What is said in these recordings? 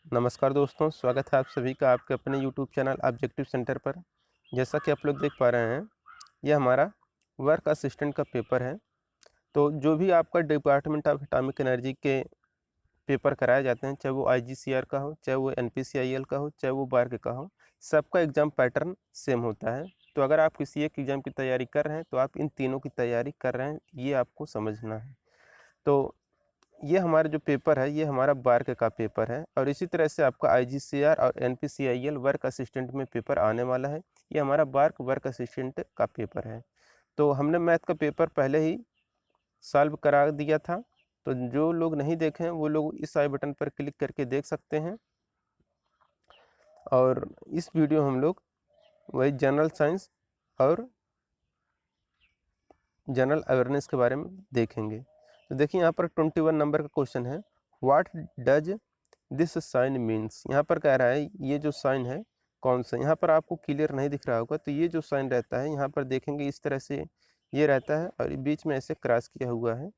नमस्कार दोस्तों, स्वागत है आप सभी का आपके अपने यूट्यूब चैनल ऑब्जेक्टिव सेंटर पर। जैसा कि आप लोग देख पा रहे हैं, यह हमारा वर्क असिस्टेंट का पेपर है। तो जो भी आपका डिपार्टमेंट ऑफ एटॉमिक एनर्जी के पेपर कराए जाते हैं, चाहे वो आईजीसीआर का हो, चाहे वो एनपीसीआईएल का हो, चाहे वो बार्क का हो, सबका एग्ज़ाम पैटर्न सेम होता है। तो अगर आप किसी एक एग्ज़ाम की तैयारी कर रहे हैं, तो आप इन तीनों की तैयारी कर रहे हैं, ये आपको समझना है। तो ये हमारा जो पेपर है, ये हमारा बार्क का पेपर है और इसी तरह से आपका आईजीसीआर और एनपीसीआईएल वर्क असिस्टेंट में पेपर आने वाला है। ये हमारा बार्क वर्क असिस्टेंट का पेपर है। तो हमने मैथ का पेपर पहले ही सॉल्व करा दिया था। तो जो लोग नहीं देखे हैं, वो लोग इस आई बटन पर क्लिक करके देख सकते हैं। और इस वीडियो हम लोग वही जनरल साइंस और जनरल अवेयरनेस के बारे में देखेंगे। तो देखिए यहाँ पर 21 नंबर का क्वेश्चन है, what does this sign means. यहाँ पर कह रहा है ये जो साइन है कौन सा। यहाँ पर आपको क्लियर नहीं दिख रहा होगा, तो ये जो साइन रहता है यहाँ पर देखेंगे इस तरह से ये रहता है और बीच में ऐसे क्रॉस किया हुआ है,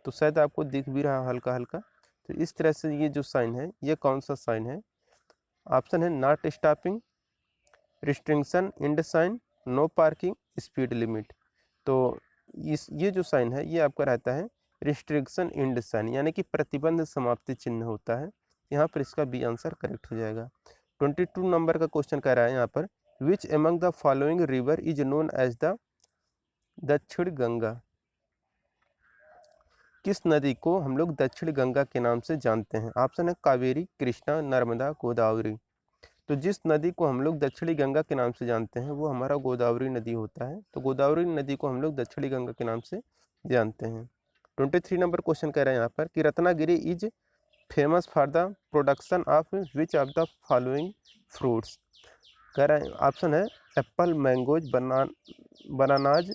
तो शायद आपको दिख भी रहा हल्का हल्का। तो इस तरह से ये जो साइन है ये कौन सा साइन है। ऑप्शन है not stopping, restriction, end sign, no parking, speed limit. तो ये जो साइन है ये आपका रहता है रिस्ट्रिक्शन इंड साइन, यानी कि प्रतिबंध समाप्ति चिन्ह होता है। यहाँ पर इसका बी आंसर करेक्ट हो जाएगा। 22 नंबर का क्वेश्चन कह रहा है यहाँ पर, which among the following river is known as the Dakshin Ganga. किस नदी को हम लोग दक्षिण गंगा के नाम से जानते हैं। ऑप्शन है कावेरी, कृष्णा, नर्मदा, गोदावरी। तो जिस नदी को हम लोग दक्षिणी गंगा के नाम से जानते हैं वो हमारा गोदावरी नदी होता है। तो गोदावरी नदी को हम लोग दक्षिणी गंगा के नाम से जानते हैं। 23 नंबर क्वेश्चन कह रहे हैं यहाँ पर कि Ratnagiri is famous for the production of which of the following fruits. कह रहे हैं ऑप्शन है एप्पल, मैंगोज, बनानाज,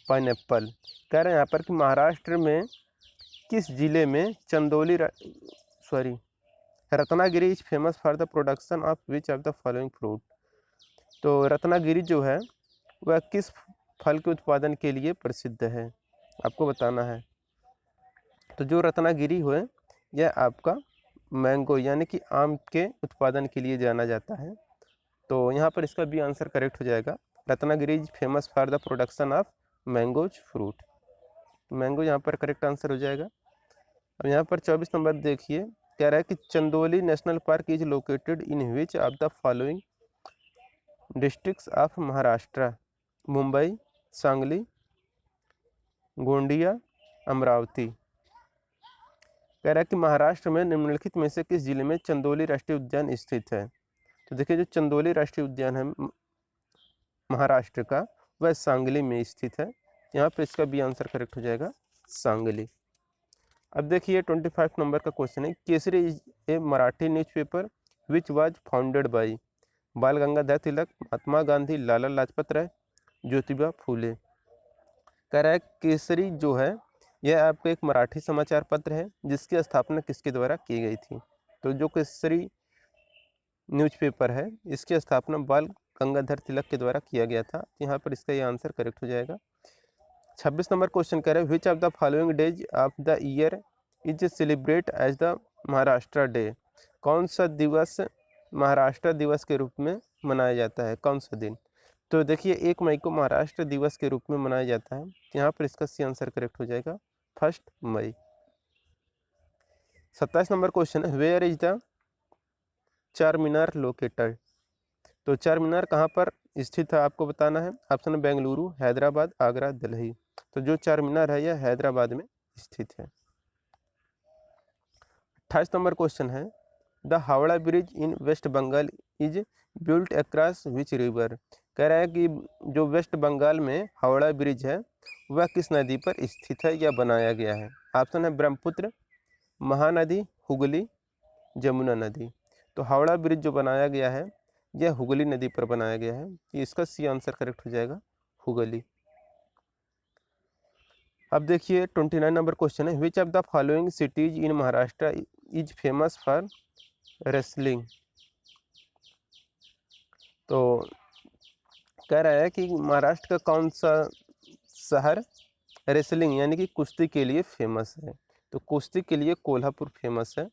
पाइनएप्पल। कह रहे हैं यहाँ पर कि महाराष्ट्र में किस जिले में Ratnagiri is famous for the production of which of the following fruit. तो रत्नागिरी जो है वह किस फल के उत्पादन के लिए प्रसिद्ध है, आपको बताना है। तो जो रत्नागिरी है यह आपका मैंगो यानी कि आम के उत्पादन के लिए जाना जाता है। तो यहाँ पर इसका भी आंसर करेक्ट हो जाएगा। Ratnagiri is famous for the production of mangoes fruit. Mango यहाँ पर करेक्ट आंसर हो जाएगा। अब यहाँ पर 24 नंबर देखिए, कह रहा है कि Chandoli national park is located in which of the following districts of Maharashtra. Mumbai, Sangli, Gondia, Amravati. कह रहा है कि महाराष्ट्र में निम्नलिखित में से किस जिले में चंदोली राष्ट्रीय उद्यान स्थित है। तो देखिए जो चंदोली राष्ट्रीय उद्यान है महाराष्ट्र का, वह सांगली में स्थित है। यहाँ पर इसका भी आंसर करेक्ट हो जाएगा, सांगली। अब देखिए 25 नंबर का क्वेश्चन है, Kesari is a Marathi newspaper which was founded by. बाल गंगाधर तिलक, महात्मा गांधी, लाला लाजपत राय, ज्योतिबा फूले। कह रहा है केसरी जो है यह आपका एक मराठी समाचार पत्र है जिसकी स्थापना किसके द्वारा की गई थी। तो जो केसरी न्यूज़पेपर है इसकी स्थापना बाल गंगाधर तिलक के द्वारा किया गया था। यहाँ पर इसका ये आंसर करेक्ट हो जाएगा। 26 नंबर क्वेश्चन कह रहे हैं, which of the following days of the year is celebrate as the Maharashtra day. कौन सा दिवस महाराष्ट्र दिवस के रूप में मनाया जाता है, कौन सा दिन। तो देखिए 1 मई को महाराष्ट्र दिवस के रूप में मनाया जाता है। यहाँ पर इसका सी आंसर करेक्ट हो जाएगा, 1 मई। 27 नंबर क्वेश्चन है, वेयर इज द चार मीनार लोकेटेड। तो चार मीनार कहाँ पर स्थित है आपको बताना है। ऑप्शन है बेंगलुरु, हैदराबाद, आगरा, दिल्ली। तो जो चार मीनार है यह हैदराबाद में स्थित है। 28 नंबर क्वेश्चन है, the Howrah bridge in West Bengal is built across which river. कह रहा है कि जो वेस्ट बंगाल में हावड़ा ब्रिज है वह किस नदी पर स्थित है या बनाया गया है। ऑप्शन है ब्रह्मपुत्र, महानदी, हुगली, जमुना नदी। तो हावड़ा ब्रिज जो बनाया गया है यह हुगली नदी पर बनाया गया है। इसका सी आंसर करेक्ट हो जाएगा, हुगली। अब देखिए 29 नंबर क्वेश्चन है, विच of the following cities in Maharashtra is famous for wrestling. तो कह रहा है कि महाराष्ट्र का कौन सा शहर रेसलिंग यानी कि कुश्ती के लिए फेमस है। तो कुश्ती के लिए कोल्हापुर फेमस है।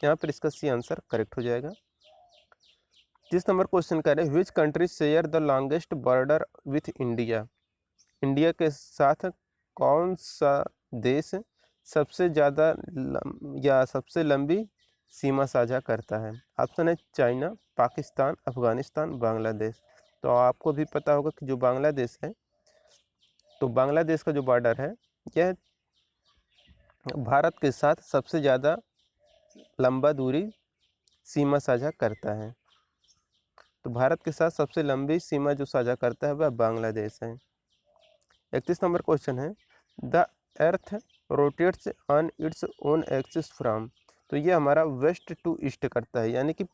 यहाँ पर इसका सी आंसर करेक्ट हो जाएगा। 30 नंबर क्वेश्चन कह रहे हैं which country share the longest border with India. India के साथ कौन सा देश सबसे ज़्यादा या सबसे लंबी सीमा साझा करता है। ऑप्शन है चाइना, पाकिस्तान, अफगानिस्तान, बांग्लादेश। तो आपको भी पता होगा कि जो बांग्लादेश है, तो बांग्लादेश का जो बॉर्डर है यह भारत के साथ सबसे ज़्यादा लंबा दूरी सीमा साझा करता है। तो भारत के साथ सबसे लंबी सीमा जो साझा करता है वह बांग्लादेश है। 31 नंबर क्वेश्चन है the earth rotates on its own axis from. तो ये हमारा वेस्ट टू ईस्ट करता है, यानी कि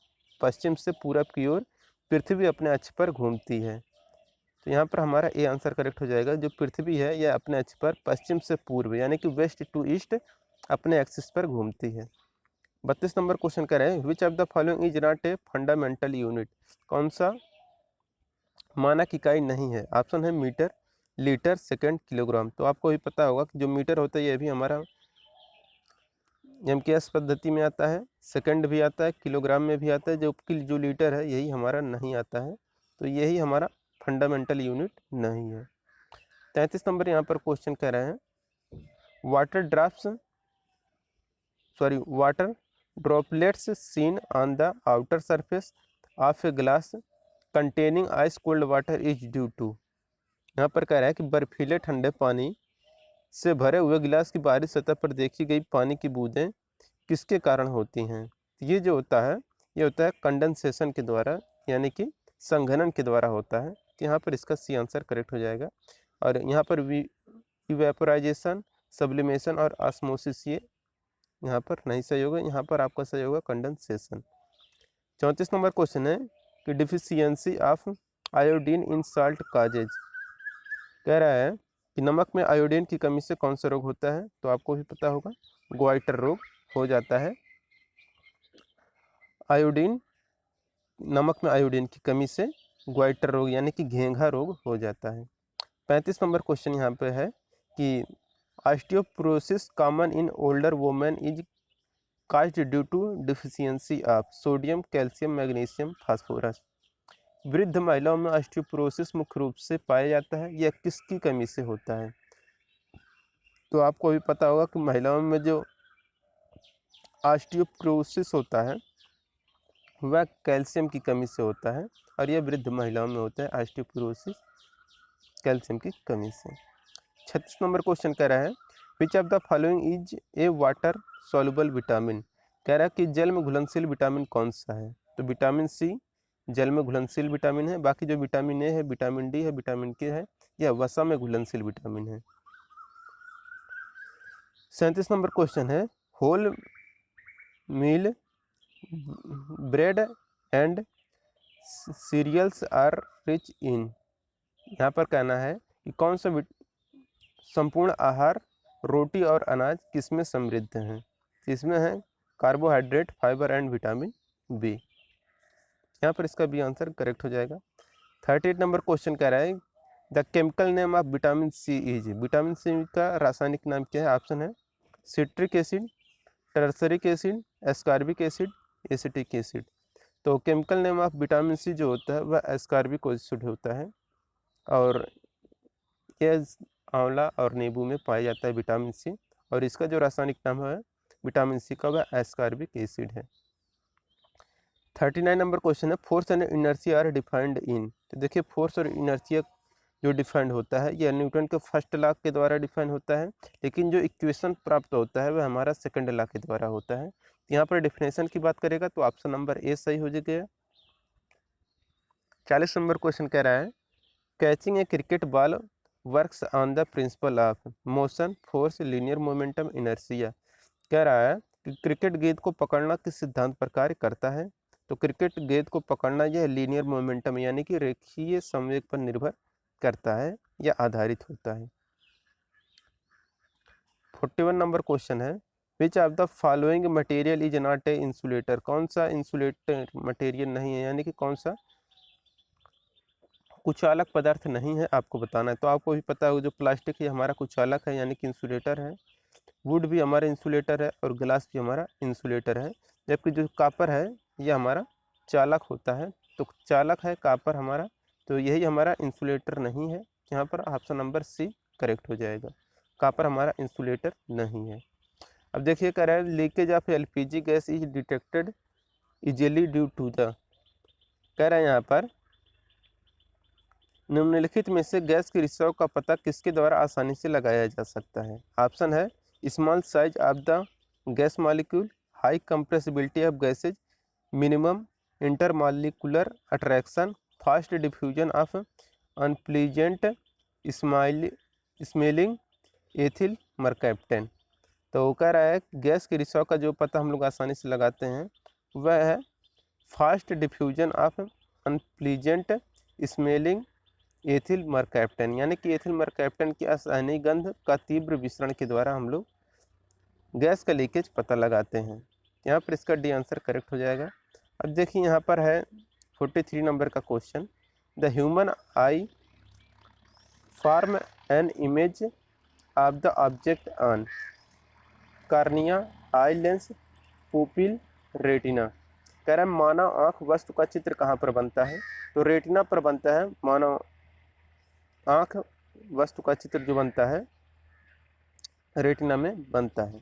पश्चिम से पूरब की ओर पृथ्वी अपने अक्ष पर घूमती है। तो यहाँ पर हमारा ए आंसर करेक्ट हो जाएगा। जो पृथ्वी है यह अपने अक्ष पर पश्चिम से पूर्व यानी कि वेस्ट टू ईस्ट अपने एक्सिस पर घूमती है। 32 नंबर क्वेश्चन कह रहे हैं which of the following is not a fundamental unit. कौन सा मानक इकाई नहीं है। ऑप्शन है मीटर, लीटर, सेकंड, किलोग्राम। तो आपको भी पता होगा कि जो मीटर होता है यह भी हमारा एमकेएस पद्धति में आता है, सेकंड भी आता है, किलोग्राम में भी आता है, जबकि जो लीटर है यही हमारा नहीं आता है। तो यही हमारा फंडामेंटल यूनिट नहीं है। 33 नंबर यहाँ पर क्वेश्चन कह रहे हैं water droplets seen on the outer surface of a glass containing ice cold water is due to. यहाँ पर कह रहा है कि बर्फीले ठंडे पानी से भरे हुए गिलास की बाहरी सतह पर देखी गई पानी की बूंदें किसके कारण होती हैं। ये जो होता है ये होता है कंडेंसेशन के द्वारा, यानी कि संघनन के द्वारा होता है। तो यहाँ पर इसका सी आंसर करेक्ट हो जाएगा। और यहाँ पर इवेपोराइजेशन, सब्लिमेशन और ऑस्मोसिस ये यहाँ पर नहीं सही होगा, यहाँ पर आपका सही होगा कंडेंसेशन। 34 नंबर क्वेश्चन है कि deficiency of iodine in salt causes. कह रहा है कि नमक में आयोडीन की कमी से कौन सा रोग होता है। तो आपको भी पता होगा ग्वाइटर रोग हो जाता है। आयोडीन, नमक में आयोडीन की कमी से ग्वाइटर रोग यानी कि घेंघा रोग हो जाता है। 35 नंबर क्वेश्चन यहाँ पे है कि osteoporosis common in older women is caused due to deficiency of sodium, calcium, magnesium, phosphorus. वृद्ध महिलाओं में ऑस्टियोपोरोसिस मुख्य रूप से पाया जाता है, यह किसकी कमी से होता है। तो आपको भी पता होगा कि महिलाओं में जो ऑस्टियोपोरोसिस होता है वह कैल्शियम की कमी से होता है, और यह वृद्ध महिलाओं में होता है ऑस्टियोपोरोसिस कैल्शियम की कमी से। 36 नंबर क्वेश्चन कह रहा है विच of the following is a water soluble vitamin. कह रहा है कि जल में घुलनशील विटामिन कौन सा है। तो विटामिन सी जल में घुलनशील विटामिन है। बाकी जो विटामिन ए है, विटामिन डी है, विटामिन के है, यह वसा में घुलनशील विटामिन है। 37 नंबर क्वेश्चन है whole meal bread and cereals are rich in. यहाँ पर कहना है कि कौन सा संपूर्ण आहार रोटी और अनाज किसमें समृद्ध हैं। इसमें है carbohydrate, fibre and vitamin B. यहाँ पर इसका बी आंसर करेक्ट हो जाएगा। 38 नंबर क्वेश्चन कह रहा है the chemical name of vitamin C is. Vitamin C का रासायनिक नाम क्या है। ऑप्शन है citric acid, tartaric acid, ascorbic acid, acetic acid. तो chemical name of vitamin C जो होता है वह एस्कॉर्बिक एसिड होता है, और यह आंवला और नींबू में पाया जाता है विटामिन सी, और इसका जो रासायनिक नाम है विटामिन सी का वह एस्कॉर्बिक एसिड है। 39 नंबर क्वेश्चन है force and inertia are defined in. तो देखिए फोर्स और इनर्शिया जो डिफाइंड होता है यह न्यूटन के फर्स्ट लॉ के द्वारा डिफाइन होता है, लेकिन जो इक्वेशन प्राप्त होता है वह हमारा सेकंड लॉ के द्वारा होता है। यहाँ पर डिफिनेशन की बात करेगा तो ऑप्शन नंबर ए सही हो जाएगा। 40 नंबर क्वेश्चन कह रहा है catching A cricket ball works on the principle of motion, force, linear momentum, inertia. कह रहा है कि क्रिकेट गेंद को पकड़ना किस सिद्धांत पर कार्य करता है। तो क्रिकेट गेंद को पकड़ना यह लीनियर मोमेंटम यानी कि रेखीय संवेग पर निर्भर करता है या आधारित होता है। 41 नंबर क्वेश्चन है विच of the following material is not a insulator. कौन सा इंसुलेटर मटेरियल नहीं है, यानी कि कौन सा कुचालक पदार्थ नहीं है, आपको बताना है। तो आपको भी पता है जो प्लास्टिक ये हमारा कुचालक है यानी कि इंसुलेटर है, वुड भी हमारा इंसुलेटर है, और ग्लास भी हमारा इंसुलेटर है। जबकि जो कॉपर है ये हमारा चालक होता है। तो चालक है कॉपर हमारा, तो यही हमारा इंसुलेटर नहीं है। यहाँ पर ऑप्शन नंबर सी करेक्ट हो जाएगा, कॉपर हमारा इंसुलेटर नहीं है। अब देखिए कह रहा है leakage of LPG gas is detected easily due to the, कह रहा है यहाँ पर निम्नलिखित में से गैस के रिसाव का पता किसके द्वारा आसानी से लगाया जा सकता है। ऑप्शन है small size of the gas molecule, high compressibility of gases, minimum intermolecular attraction, fast diffusion of unpleasant smelling ethyl mercaptan. तो वो कह रहा है गैस के रिसाव का जो पता हम लोग आसानी से लगाते हैं वह है fast diffusion of unpleasant smelling ethyl mercaptan, यानी कि एथिल मरकैप्टेन की असहनीय गंध का तीव्र विसरण के द्वारा हम लोग गैस का लीकेज पता लगाते हैं। यहाँ पर इसका डी आंसर करेक्ट हो जाएगा। अब देखिए यहाँ पर है 43 नंबर का question, the human I form an image of the object on cornea, eye lens, pupil, retina. कह रहा है मानव आँख वस्तु का चित्र कहाँ पर बनता है, तो रेटिना पर बनता है। मानव आँख वस्तु का चित्र जो बनता है रेटिना में बनता है।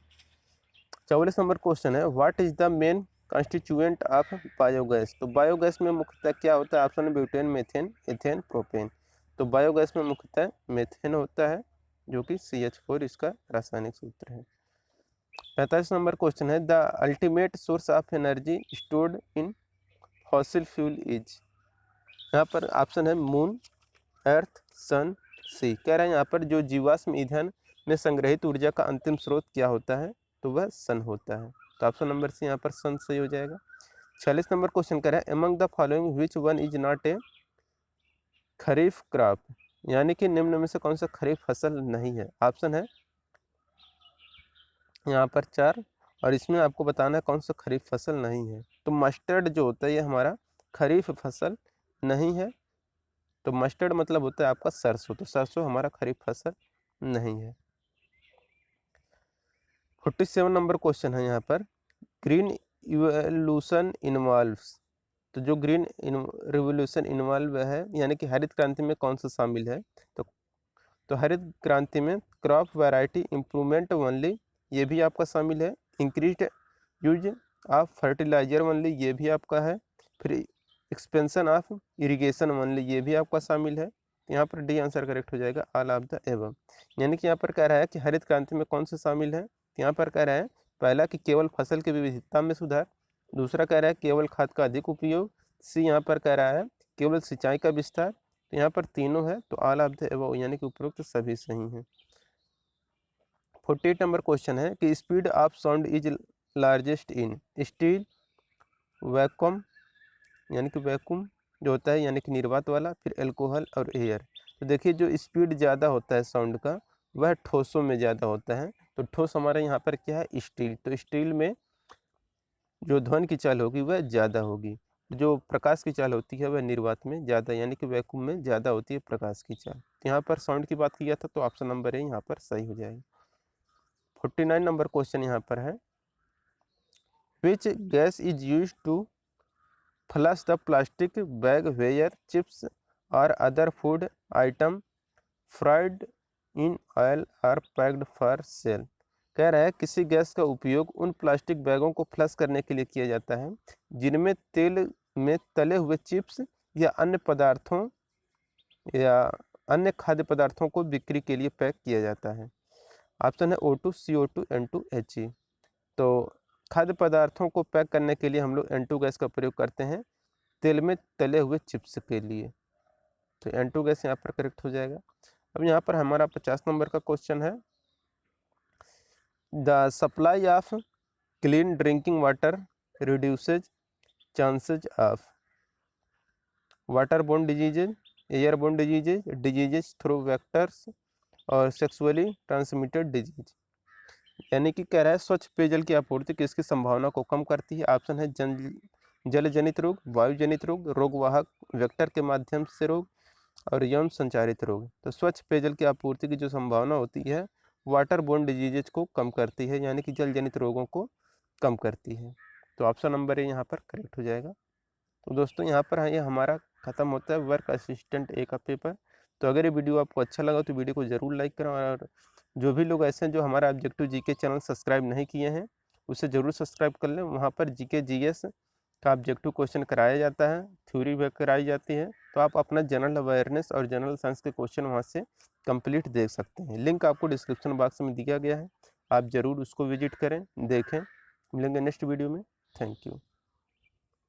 44 नंबर क्वेश्चन है what is the main constituent of biogas. तो बायोगैस में मुख्यतः क्या होता है, option butane, methane, ethane, propane. तो बायोगैस में मुख्यतः मीथेन होता है जो कि CH4 इसका रासायनिक सूत्र है। 45 नंबर क्वेश्चन है the ultimate source of energy stored in fossil fuel is. यहाँ पर ऑप्शन है मून, अर्थ, सन, सी। कह रहे हैं यहाँ पर जो जीवाश्म ईंधन में संग्रहित ऊर्जा का अंतिम स्रोत क्या होता है, तो वह सन होता है। तो ऑप्शन नंबर सी यहाँ पर सन सही हो जाएगा। 46 नंबर क्वेश्चन कह रहा है among the following which one is not a kharif crop, यानी कि निम्न में से कौन सा खरीफ फसल नहीं है। ऑप्शन है यहाँ पर 4 और इसमें आपको बताना है कौन सा खरीफ फसल नहीं है। तो मस्टर्ड जो होता है ये हमारा खरीफ फसल नहीं है। तो मस्टर्ड मतलब होता है आपका सरसों, तो सरसों हमारा खरीफ फसल नहीं है। 47 नंबर क्वेश्चन है यहाँ पर ग्रीन इवोल्यूशन इन्वॉल्व्स। तो जो ग्रीन रिवोल्यूशन इन्वॉल्व है यानी कि हरित क्रांति में कौन सा शामिल है, तो हरित क्रांति में क्रॉप वैरायटी इम्प्रूवमेंट ओनली, ये भी आपका शामिल है। Increase use of fertiliser only, ये भी आपका है। फिर एक्सपेंशन ऑफ इरिगेशन ओनली, ये भी आपका शामिल है। यहाँ पर डी आंसर करेक्ट हो जाएगा ऑल ऑफ द एबव। यानी कि यहाँ पर कह रहा है कि हरित क्रांति में कौन से शामिल है, यहाँ पर कह रहा है पहला कि केवल फसल की विविधता में सुधार, दूसरा कह रहा है केवल खाद का अधिक उपयोग, सी यहाँ पर कह रहा है केवल सिंचाई का विस्तार। तो यहाँ पर तीनों है, तो ऑल ऑफ द एबव यानी कि उपरोक्त सभी सही हैं। 48 नंबर क्वेश्चन है कि speed of sound is largest in steel, vacuum यानी कि वैक्यूम जो होता है यानी कि निर्वात वाला, फिर एल्कोहल और एयर। तो देखिए जो स्पीड ज़्यादा होता है साउंड का वह ठोसों में ज़्यादा होता है। तो ठोस हमारे यहाँ पर क्या है स्टील, तो स्टील में जो ध्वनि की चाल होगी वह ज़्यादा होगी। जो प्रकाश की चाल होती है वह निर्वात में ज़्यादा यानी कि वैक्यूम में ज़्यादा होती है प्रकाश की चाल। तो यहाँ पर साउंड की बात किया था तो ऑप्शन नंबर ए यहाँ पर सही हो जाएगी। 49 नंबर क्वेश्चन यहाँ पर है which gas is use to flush the plastic bag where chips और other food item fried in oil are packed for sale. कह रहा है किसी गैस का उपयोग उन प्लास्टिक बैगों को फ्लश करने के लिए किया जाता है जिनमें तेल में तले हुए चिप्स या अन्य पदार्थों या अन्य खाद्य पदार्थों को बिक्री के लिए पैक किया जाता है। ऑप्शन है O2, CO2, N2, HE। तो खाद्य पदार्थों को पैक करने के लिए हम लोग N2 गैस का प्रयोग करते हैं तेल में तले हुए चिप्स के लिए। तो N2 गैस यहाँ पर करेक्ट हो जाएगा। अब यहाँ पर हमारा 50 नंबर का क्वेश्चन है the supply of clean drinking water reduces chances of water borne diseases, air borne diseases, diseases through vectors और सेक्सुअली ट्रांसमिटेड डिजीज। यानी कि कह रहा है स्वच्छ पेयजल की आपूर्ति किसकी संभावना को कम करती है। ऑप्शन है जल जनित रोग, वायु जनित रोग, रोगवाहक वेक्टर के माध्यम से रोग और यौन संचारित रोग। तो स्वच्छ पेयजल की आपूर्ति की जो संभावना होती है वाटर बोर्न डिजीजेज को कम करती है यानी कि जल जनित रोगों को कम करती है। तो ऑप्शन नंबर ए यहाँ पर करेक्ट हो जाएगा। तो दोस्तों यहाँ पर ये हमारा ख़त्म होता है वर्क असिस्टेंट ए का पेपर। तो अगर ये वीडियो आपको अच्छा लगा तो वीडियो को ज़रूर लाइक करें, और जो भी लोग ऐसे हैं जो हमारा ऑब्जेक्टिव जीके चैनल सब्सक्राइब नहीं किए हैं उसे ज़रूर सब्सक्राइब कर लें। वहाँ पर जीके जीएस का ऑब्जेक्टिव क्वेश्चन कराया जाता है, थ्योरी भी कराई जाती है, तो आप अपना जनरल अवेयरनेस और जनरल साइंस के क्वेश्चन वहाँ से कंप्लीट देख सकते हैं। लिंक आपको डिस्क्रिप्शन बॉक्स में दिया गया है, आप ज़रूर उसको विजिट करें, देखें। मिलेंगे नेक्स्ट वीडियो में। Thank you.